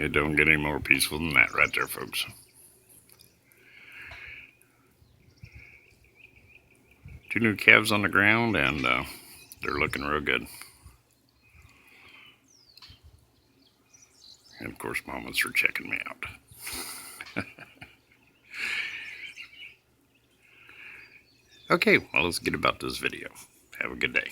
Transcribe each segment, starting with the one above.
It don't get any more peaceful than that right there, folks. Two new calves on the ground, and they're looking real good. And of course, mamas are checking me out. Okay, well, let's get about this video. Have a good day.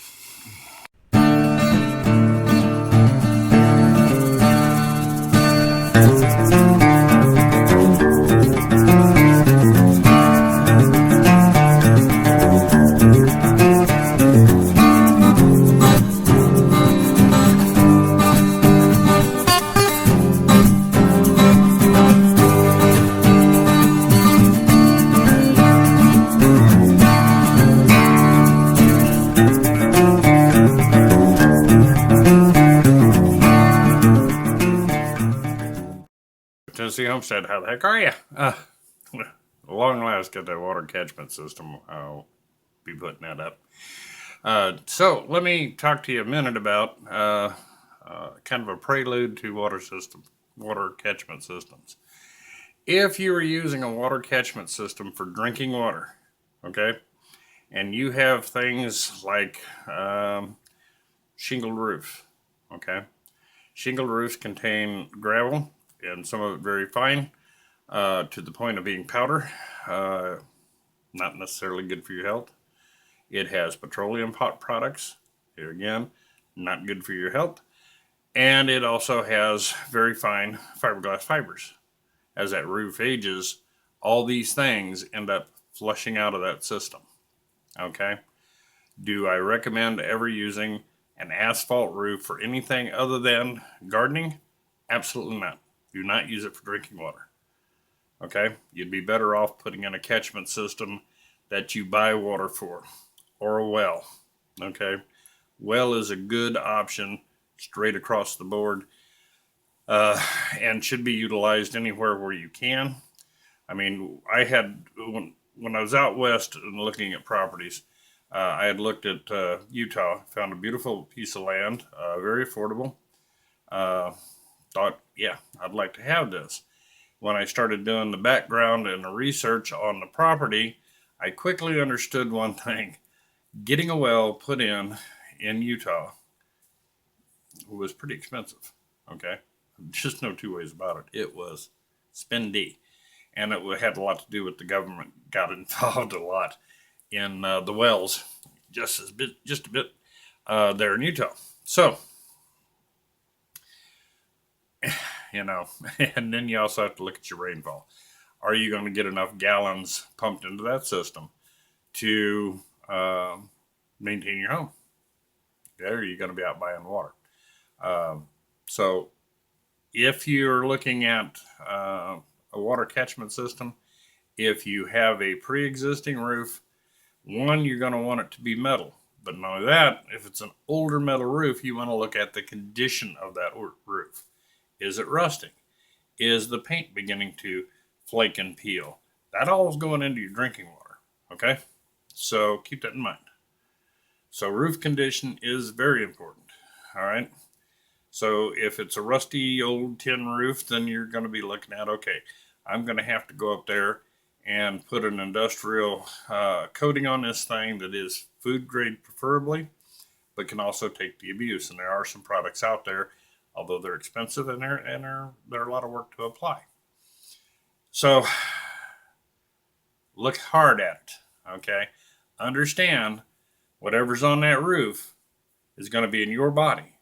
Tennessee Homestead, how the heck are you? Long last, get that water catchment system. I'll be putting that up. So let me talk to you a minute about kind of a prelude to water catchment systems. If you are using a water catchment system for drinking water, okay, and you have things like shingled roofs, okay, shingled roofs contain gravel, and some of it very fine, to the point of being powder. Not necessarily good for your health. It has petroleum products. Here again, not good for your health. And it also has very fine fiberglass fibers. As that roof ages, all these things end up flushing out of that system. Okay? Do I recommend ever using an asphalt roof for anything other than gardening? Absolutely not. Do not use it for drinking water. Okay? You'd be better off putting in a catchment system that you buy water for, or a well. Okay? Well is a good option straight across the board, and should be utilized anywhere where you can. I mean, when I was out west and looking at properties, I had looked at Utah, found a beautiful piece of land, very affordable. Thought, yeah, I'd like to have this. When I started doing the background and the research on the property, I quickly understood one thing. Getting a well put in Utah was pretty expensive, okay? Just no two ways about it. It was spendy. And it had a lot to do with the government got involved a lot in the wells, just a bit there in Utah. So, you know, and then you also have to look at your rainfall. Are you going to get enough gallons pumped into that system to maintain your home? Or are you going to be out buying water? So if you're looking at a water catchment system, if you have a pre-existing roof, one, you're going to want it to be metal. But not only that, if it's an older metal roof, you want to look at the condition of that roof. Is it rusting? Is the paint beginning to flake and peel? That all is going into your drinking water, okay? So keep that in mind. So roof condition is very important, all right? So if it's a rusty old tin roof, then you're going to be looking at, okay, I'm going to have to go up there and put an industrial coating on this thing that is food grade preferably, but can also take the abuse. And there are some products out there, although they're expensive and they're a lot of work to apply. So look hard at it, okay? Understand whatever's on that roof is going to be in your body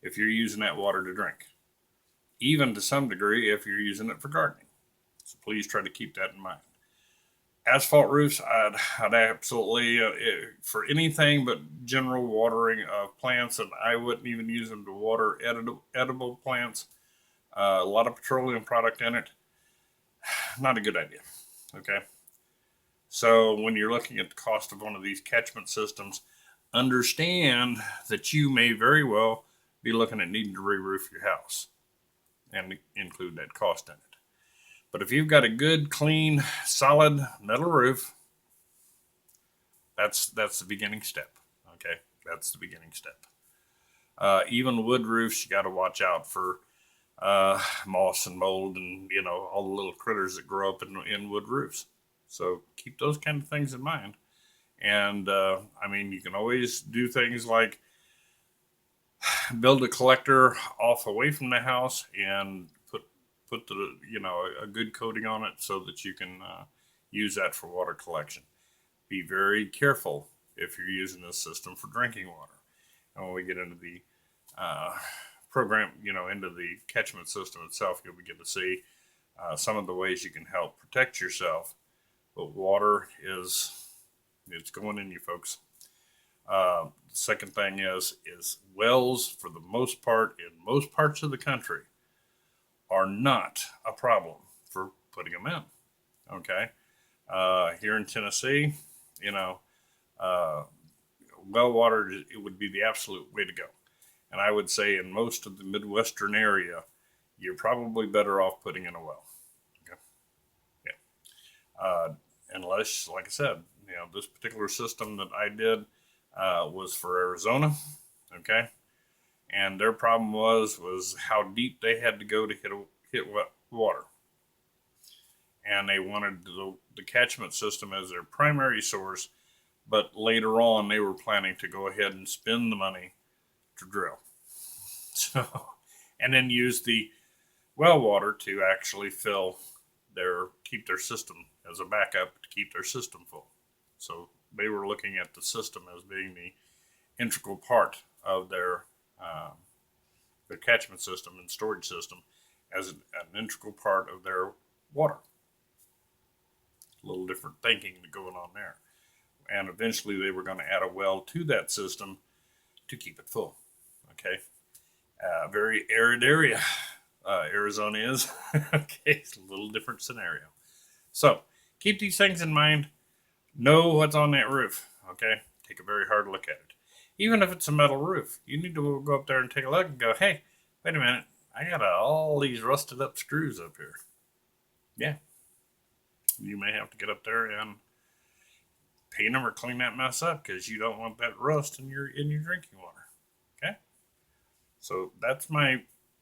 if you're using that water to drink, even to some degree if you're using it for gardening. So please try to keep that in mind. Asphalt roofs, I'd absolutely, for anything but general watering of plants, and I wouldn't even use them to water edible plants. A lot of petroleum product in it. Not a good idea, okay? So when you're looking at the cost of one of these catchment systems, understand that you may very well be looking at needing to re-roof your house and include that cost in it. But if you've got a good, clean, solid metal roof, that's the beginning step, okay? That's the beginning step. Even wood roofs, you got to watch out for moss and mold and, all the little critters that grow up in wood roofs. So keep those kind of things in mind. And I mean, you can always do things like build a collector off away from the house and put the a good coating on it so that you can use that for water collection. Be very careful if you're using this system for drinking water. And when we get into the program, into the catchment system itself, you'll begin to see some of the ways you can help protect yourself. But water it's going in you, folks. The second thing is wells, for the most part, in most parts of the country, are not a problem for putting them in. Okay, here in Tennessee, you know, uh, well water, it would be the absolute way to go. And I would say in most of the Midwestern area, you're probably better off putting in a well. Okay, yeah. Unless, like I said, this particular system that I did was for Arizona. Okay, and their problem was how deep they had to go to hit wet water, and they wanted the catchment system as their primary source. But later on, they were planning to go ahead and spend the money to drill, so and then use the well water to actually keep their system as a backup to keep their system full. So they were looking at the system as being the integral part of uh, their catchment system and storage system as an integral part of their water. A little different thinking going on there. And eventually they were going to add a well to that system to keep it full. Okay. Very arid area. Arizona is. Okay. It's a little different scenario. So keep these things in mind. Know what's on that roof. Okay. Take a very hard look at it. Even if it's a metal roof, you need to go up there and take a look and go, hey, wait a minute. I got all these rusted up screws up here. Yeah. You may have to get up there and paint them or clean that mess up because you don't want that rust in your drinking water. Okay. So that's my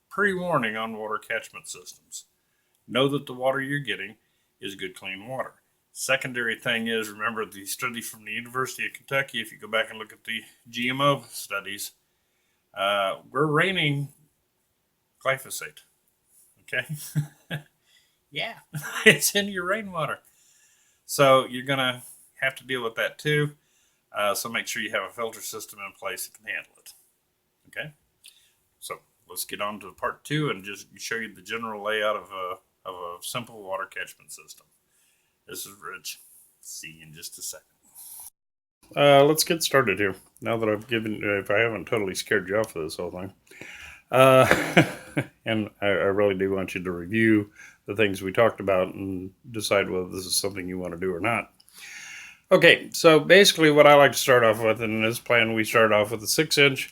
pre-warning on water catchment systems. Know that the water you're getting is good, clean water. Secondary thing is, remember the study from the University of Kentucky. If you go back and look at the GMO studies, we're raining glyphosate. Okay. Yeah, it's in your rainwater. So you're going to have to deal with that too. So make sure you have a filter system in place that can handle it. Okay. So let's get on to part two and just show you the general layout of a simple water catchment system. This is Rich. See you in just a second. Let's get started here. Now that if I haven't totally scared you off of this whole thing. And I really do want you to review the things we talked about and decide whether this is something you want to do or not. Okay, so basically what I like to start off with, in this plan, we start off with a 6-inch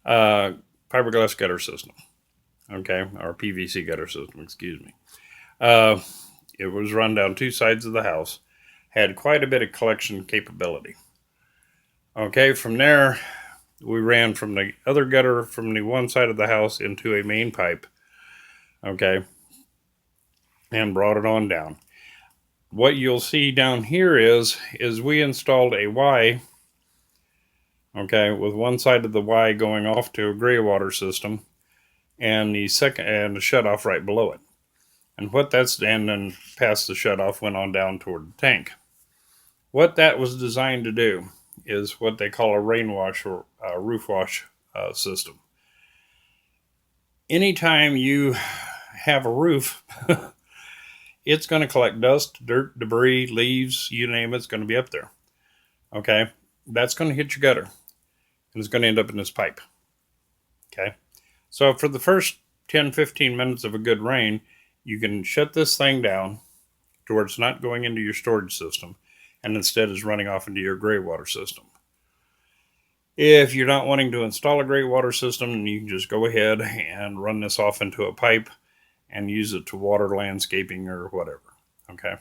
fiberglass gutter system. Okay, or PVC gutter system, excuse me. It was run down two sides of the house, had quite a bit of collection capability. Okay, from there, we ran from the other gutter from the one side of the house into a main pipe. Okay, and brought it on down. What you'll see down here is we installed a Y, okay, with one side of the Y going off to a gray water system, and the shutoff right below it. And then past the shutoff went on down toward the tank. What that was designed to do is what they call a rain wash or roof wash system. Anytime you have a roof, it's going to collect dust, dirt, debris, leaves, you name it, it's going to be up there. Okay, that's going to hit your gutter, and it's going to end up in this pipe. Okay, so for the first 10-15 minutes of a good rain, you can shut this thing down to where it's not going into your storage system, and instead is running off into your gray water system. If you're not wanting to install a gray water system, you can just go ahead and run this off into a pipe and use it to water landscaping or whatever. Okay.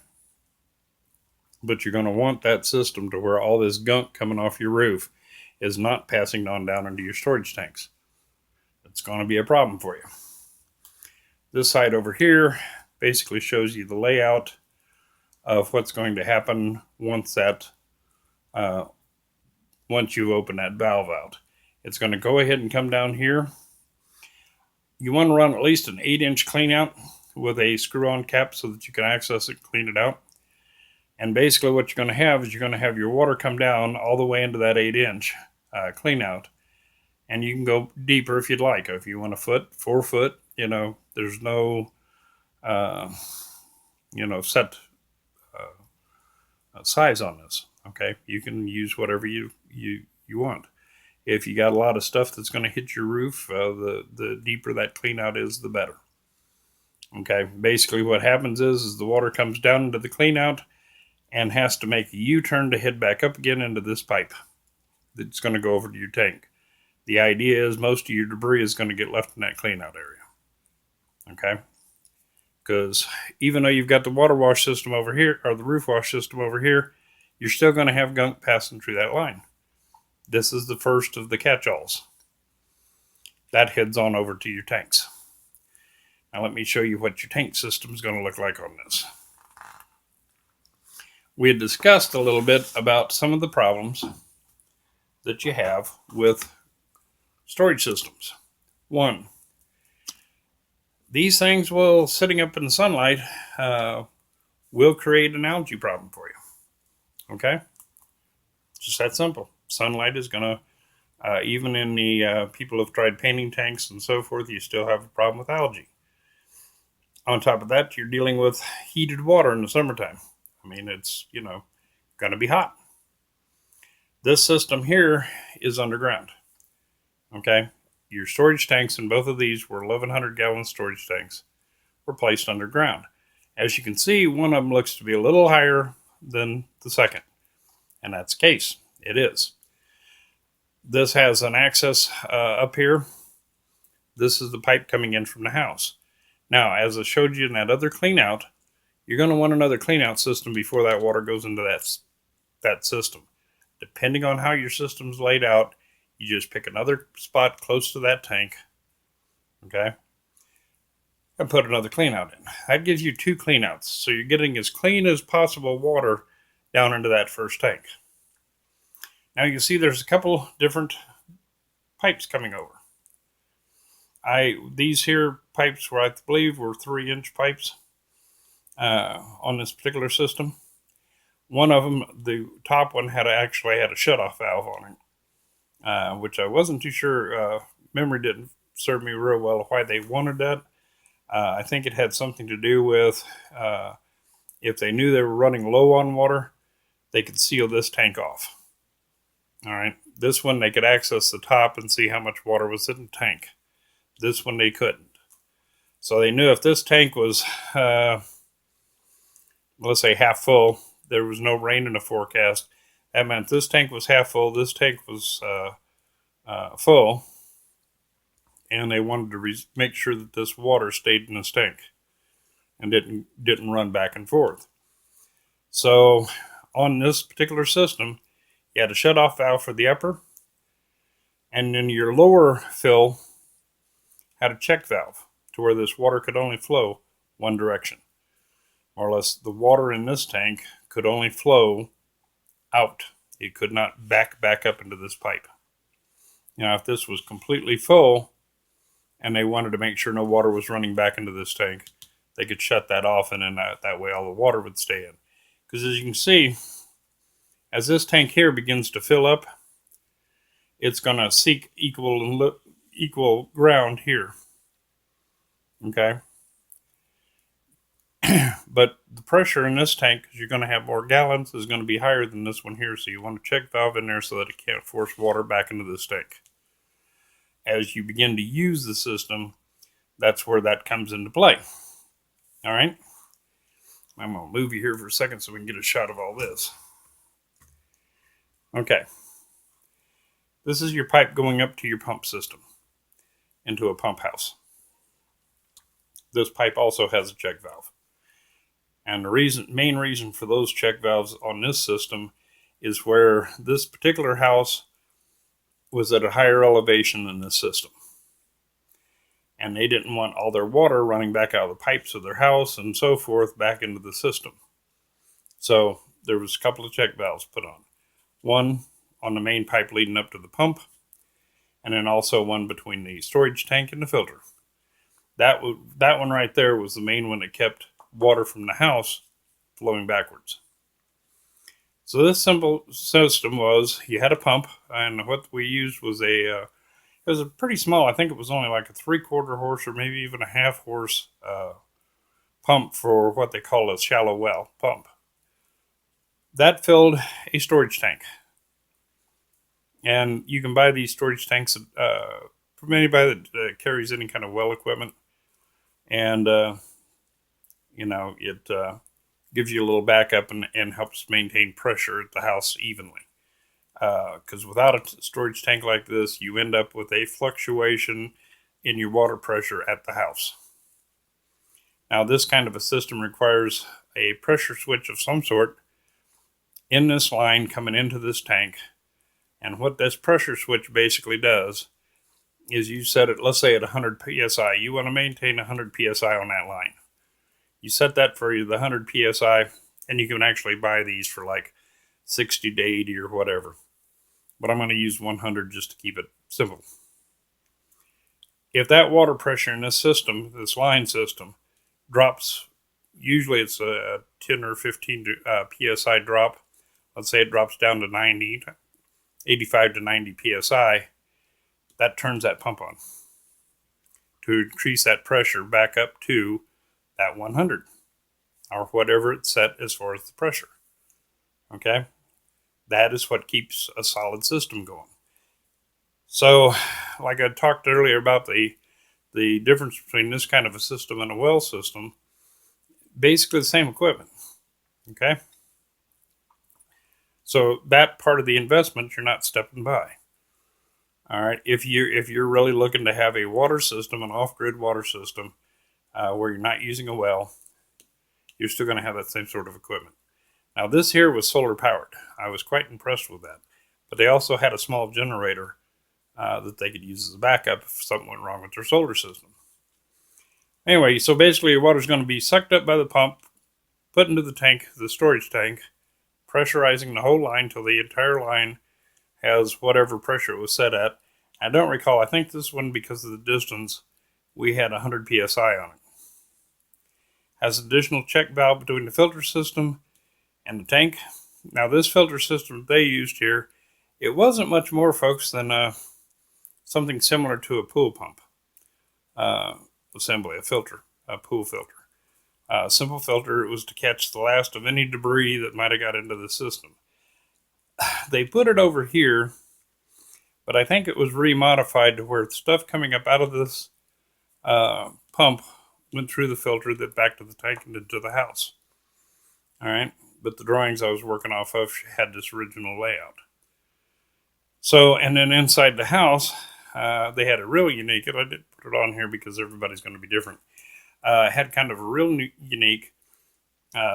But you're going to want that system to where all this gunk coming off your roof is not passing on down into your storage tanks. It's going to be a problem for you. This side over here basically shows you the layout of what's going to happen once uh, once you open that valve out. It's going to go ahead and come down here. You want to run at least an 8-inch clean out with a screw-on cap so that you can access it, clean it out. And basically what you're going to have is you're going to have your water come down all the way into that 8-inch clean out. And you can go deeper if you'd like. If you want a foot, 4 foot, there's no, set size on this. Okay, you can use whatever you want. If you got a lot of stuff that's going to hit your roof, the deeper that clean out is, the better. Okay, basically what happens is the water comes down into the clean out and has to make a U-turn to head back up again into this pipe that's going to go over to your tank. The idea is most of your debris is going to get left in that clean out area. Okay, because even though you've got the water wash system over here, or the roof wash system over here, you're still going to have gunk passing through that line. This is the first of the catch-alls. That heads on over to your tanks. Now let me show you what your tank system is going to look like on this. We had discussed a little bit about some of the problems that you have with storage systems. One, these things will, sitting up in the sunlight, will create an algae problem for you. Okay? Just that simple. Sunlight is going to, even in the people have tried painting tanks and so forth, you still have a problem with algae. On top of that, you're dealing with heated water in the summertime. I mean, it's, going to be hot. This system here is underground. Okay? Your storage tanks in both of these were 1,100 gallon storage tanks, were placed underground. As you can see, one of them looks to be a little higher than the second. And that's the case. It is. This has an access up here. This is the pipe coming in from the house. Now, as I showed you in that other clean out, you're going to want another clean out system before that water goes into that system. Depending on how your system's laid out, you just pick another spot close to that tank, okay, and put another clean out in. That gives you 2 clean outs, so you're getting as clean as possible water down into that first tank. Now you see there's a couple different pipes coming over. These here pipes were, I believe, were 3-inch pipes on this particular system. One of them, the top one, actually had a shutoff valve on it, which I wasn't too sure. Memory didn't serve me real well why they wanted that. I think it had something to do with if they knew they were running low on water, they could seal this tank off. All right, this one they could access the top and see how much water was in the tank. This one they couldn't. So they knew if this tank was, let's say, half full, there was no rain in the forecast. That meant this tank was half full, this tank was full, and they wanted to make sure that this water stayed in this tank and didn't run back and forth. So on this particular system, you had a shutoff valve for the upper, and then your lower fill had a check valve to where this water could only flow one direction. More or less, the water in this tank could only flow out. It could not back up into this pipe. Now, if this was completely full and they wanted to make sure no water was running back into this tank, they could shut that off, and then that way all the water would stay in. Because as you can see, as this tank here begins to fill up, it's going to seek equal ground here. Okay? But the pressure in this tank, because you're going to have more gallons, is going to be higher than this one here. So you want a check valve in there so that it can't force water back into this tank. As you begin to use the system, that's where that comes into play. All right? I'm going to move you here for a second so we can get a shot of all this. Okay. This is your pipe going up to your pump system into a pump house. This pipe also has a check valve. And the main reason for those check valves on this system is where this particular house was at a higher elevation than this system. and they didn't want all their water running back out of the pipes of their house and so forth back into the system. So there was a couple of check valves put on. One on the main pipe leading up to the pump, and then also one between the storage tank and the filter. That one right there was the main one that kept water from the house flowing backwards. So this simple system was, you had a pump, and what we used was it was a pretty small, I think it was only like a 3/4 horse or maybe even a 1/2 horse pump for what they call a shallow well pump. That filled a storage tank. And you can buy these storage tanks from anybody that carries any kind of well equipment. And, it gives you a little backup and helps maintain pressure at the house evenly. Because without a storage tank like this, you end up with a fluctuation in your water pressure at the house. Now, this kind of a system requires a pressure switch of some sort in this line coming into this tank. And what this pressure switch basically does is you set it, let's say at 100 psi. You want to maintain 100 psi on that line. You set that for the 100 psi, and you can actually buy these for like 60 to 80 or whatever. But I'm going to use 100 just to keep it simple. If that water pressure in this system, this line system, drops, usually it's a 10 or 15 psi drop. Let's say it drops down to 90, 85 to 90 psi, that turns that pump on to increase that pressure back up to that 100 or whatever it's set as far as the pressure. Okay, that is what keeps a solid system going. So, like I talked earlier about the difference between this kind of a system and a well system, basically the same equipment. Okay. So that part of the investment you're not stepping by. All right. If you're really looking to have a water system, an off-grid water system, where you're not using a well, you're still going to have that same sort of equipment. Now this here was solar powered. I was quite impressed with that. But they also had a small generator that they could use as a backup if something went wrong with their solar system. Anyway, so basically your water's going to be sucked up by the pump, put into the tank, the storage tank, pressurizing the whole line till the entire line has whatever pressure it was set at. I don't recall, I think this one, because of the distance, we had 100 psi on it. Has an additional check valve between the filter system and the tank. Now this filter system they used here, it wasn't much more, folks, than something similar to a pool pump assembly, a pool filter. Simple filter. It was to catch the last of any debris that might have got into the system. They put it over here, but I think it was remodified to where the stuff coming up out of this pump went through the filter, that back to the tank and into the house. All right, but the drawings I was working off of had this original layout. So, and then inside the house, they had a really unique, and I did put it on here because everybody's going to be different. Had kind of a real unique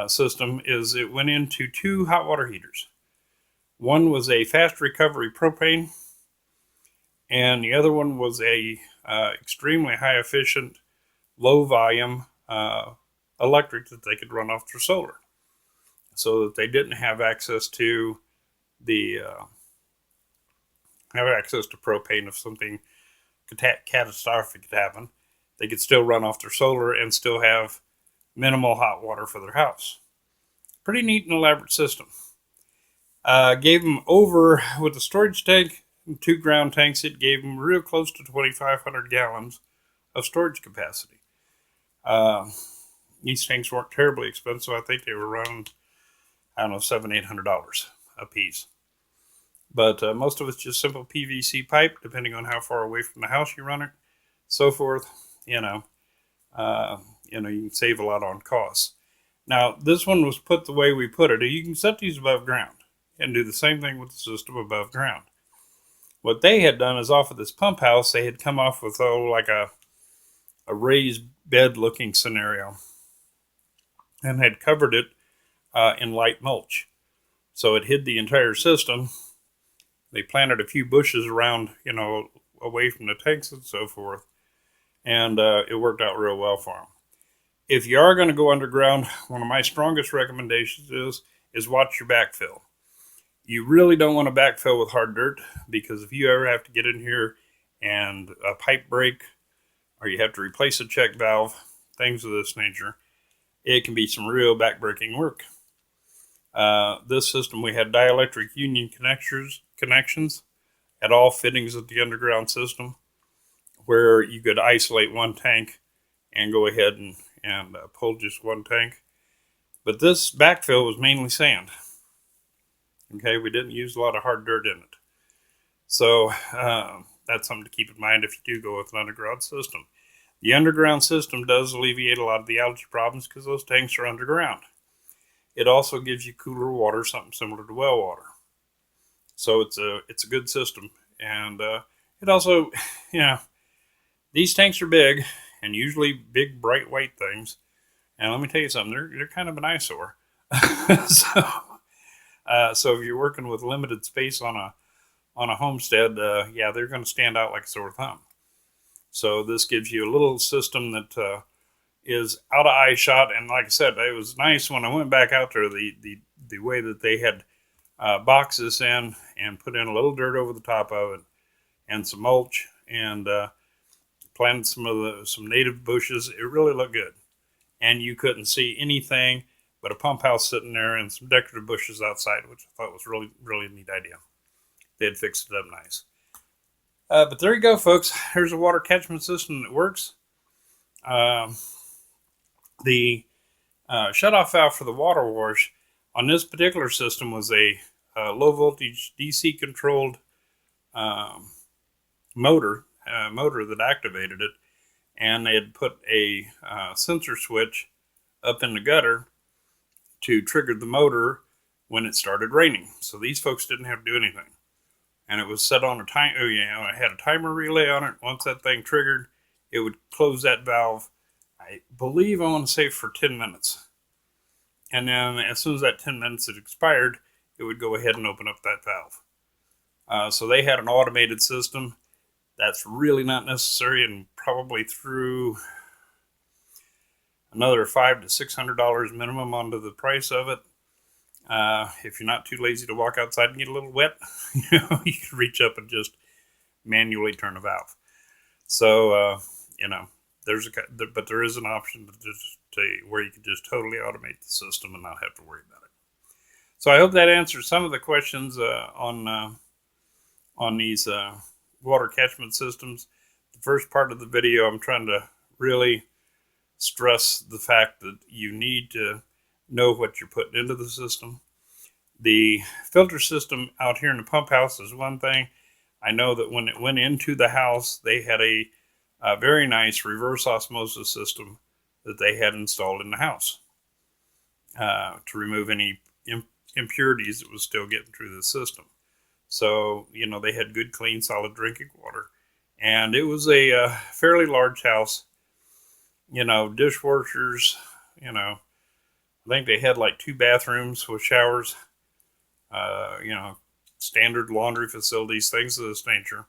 system. Is it went into 2 hot water heaters. One was a fast recovery propane, and the other one was a extremely high efficient, low volume electric that they could run off their solar, so that they didn't have access to propane if something catastrophic could happen. They could still run off their solar and still have minimal hot water for their house. Pretty neat and elaborate system. Gave them over, with the storage tank and 2 ground tanks, it gave them real close to 2,500 gallons of storage capacity. These tanks weren't terribly expensive. I think they were around, I don't know, $700-800 a piece. But most of it's just simple PVC pipe, depending on how far away from the house you run it, so forth. You can save a lot on costs. Now, this one was put the way we put it. You can set these above ground and do the same thing with the system above ground. What they had done is, off of this pump house, they had come off with like a raised bed looking scenario and had covered it in light mulch. So it hid the entire system. They planted a few bushes around, away from the tanks and so forth. and it worked out real well for them. If you are going to go underground, one of my strongest recommendations is watch your backfill. You really don't want to backfill with hard dirt, because if you ever have to get in here and a pipe break, or you have to replace a check valve, things of this nature, it can be some real backbreaking work. This system, we had dielectric union connections at all fittings of the underground system, where you could isolate one tank and go ahead and pull just one tank. But this backfill was mainly sand. Okay, we didn't use a lot of hard dirt in it. So that's something to keep in mind if you do go with an underground system. The underground system does alleviate a lot of the algae problems because those tanks are underground. It also gives you cooler water, something similar to well water. So it's a good system, and it also, these tanks are big, and usually big, bright white things. And let me tell you something, they're kind of an eyesore. So if you're working with limited space on a homestead, they're going to stand out like a sore thumb. So this gives you a little system that is out of eye shot. And like I said, it was nice when I went back out there, the way that they had boxes in and put in a little dirt over the top of it and some mulch and planted some native bushes. It really looked good. And you couldn't see anything but a pump house sitting there and some decorative bushes outside, which I thought was really, really a neat idea. They had fixed it up nice. But there you go, folks. Here's a water catchment system that works. The shutoff valve for the water wash on this particular system was a low voltage DC controlled motor that activated it, and they had put a sensor switch up in the gutter to trigger the motor when it started raining. So these folks didn't have to do anything. And it was set on a time. It had a timer relay on it. Once that thing triggered, it would close that valve. I believe I want to say for 10 minutes. And then as soon as that 10 minutes had expired, it would go ahead and open up that valve. So they had an automated system. That's really not necessary, and probably threw another $500 to $600 minimum onto the price of it. If you're not too lazy to walk outside and get a little wet, you can reach up and just manually turn a valve. So, but there is an option where you can just totally automate the system and not have to worry about it. So I hope that answers some of the questions on these water catchment systems. The first part of the video, I'm trying to really stress the fact that you need to know what you're putting into the system. The filter system out here in the pump house is one thing. I know that when it went into the house, they had a very nice reverse osmosis system that they had installed in the house to remove any impurities that was still getting through the system. So, they had good, clean, solid drinking water. And it was a fairly large house. Dishwashers, I think they had like 2 bathrooms with showers, standard laundry facilities, things of this nature.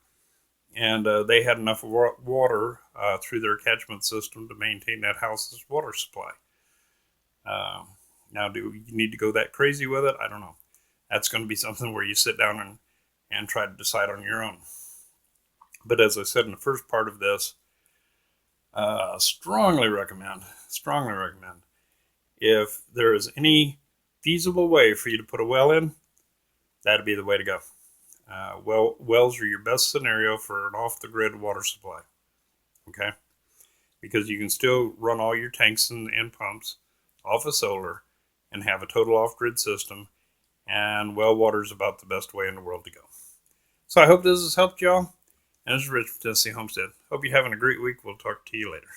And they had enough water through their catchment system to maintain that house's water supply. Now, do you need to go that crazy with it? I don't know. That's going to be something where you sit down and try to decide on your own. But as I said in the first part of this, strongly recommend, if there is any feasible way for you to put a well in, that'd be the way to go. Wells are your best scenario for an off-the-grid water supply, okay? Because you can still run all your tanks and pumps off of solar and have a total off-grid system, and well water is about the best way in the world to go. So I hope this has helped y'all, and this is Rich from Tennessee Homestead. Hope you're having a great week. We'll talk to you later.